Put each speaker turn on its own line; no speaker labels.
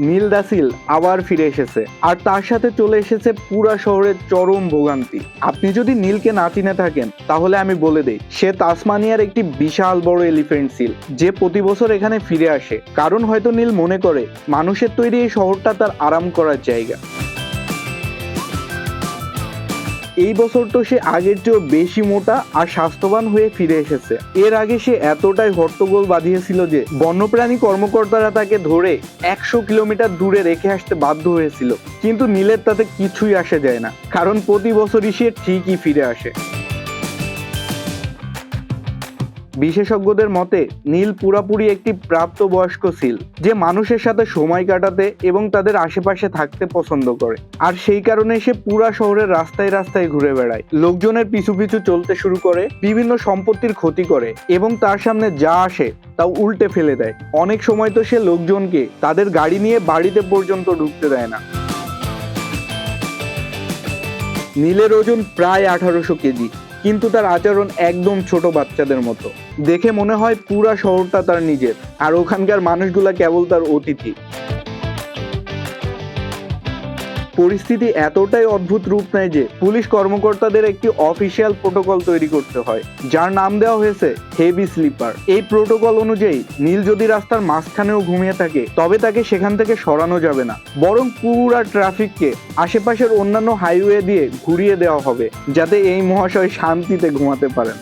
নীল দা seal আবার ফিরে এসেছে, আর তার সাথে চলে এসেছে পুরা শহরের চরম ভোগান্তি। আপনি যদি নীলকে না চিনে থাকেন তাহলে আমি বলে দেই, সে তাসমানিয়ার একটি বিশাল বড় এলিফ্যান্ট সিল, যে প্রতি বছর এখানে ফিরে আসে। কারণ হয়তো নীল মনে করে মানুষের তৈরি এই শহরটা তার আরাম করার জায়গা। এই বছর তো সে আগের চেয়েও বেশি মোটা আর স্বাস্থ্যবান হয়ে ফিরে এসেছে। এর আগে সে এতটাই হট্টগোল বাঁধিয়েছিল যে বন্যপ্রাণী কর্মকর্তারা তাকে ধরে 100 কিলোমিটার দূরে রেখে আসতে বাধ্য হয়েছিল। কিন্তু নীলের তাতে কিছুই আসে যায় না, কারণ প্রতি বছরই সে ঠিকই ফিরে আসে। বিশেষজ্ঞদের মতে নীল পুরাপুরি একটি প্রাপ্তবয়স্ক সিল, যে মানুষের সাথে সময় কাটাতে এবং তাদের আশেপাশে থাকতে পছন্দ করে। আর সেই কারণে সে পুরা শহরের রাস্তায় রাস্তায় ঘুরে বেড়ায়, লোকজনের পিছু পিছু চলতে শুরু করে, বিভিন্ন সম্পত্তির ক্ষতি করে এবং তার সামনে যা আসে তা উল্টে ফেলে দেয়। অনেক সময় তো সে লোকজনকে তাদের গাড়ি নিয়ে বাড়িতে পর্যন্ত ঢুকতে দেয় না। নীলের ওজন প্রায় 1800 কেজি, কিন্তু তার আচরণ একদম ছোট বাচ্চাদের মতো। দেখে মনে হয় পুরা শহরটা তার নিজের, আর ওখানকার মানুষগুলা কেবল তার অতিথি। পরিস্থিতি এতটাই অদ্ভুত রূপ নেয় যে পুলিশ কর্মকর্তাদের একটি অফিসিয়াল প্রোটোকল তৈরি করতে হয়, যার নাম দেওয়া হয়েছে হেভি স্লিপার। এই প্রোটোকল অনুযায়ী নীল যদি রাস্তার মাঝখানেও ঘুমিয়ে থাকে তবে তাকে সেখান থেকে সরানো যাবে না, বরং পুরা ট্রাফিককে আশেপাশের অন্যান্য হাইওয়ে দিয়ে ঘুরিয়ে দেওয়া হবে, যাতে এই মহাশয় শান্তিতে ঘুমাতে পারেন।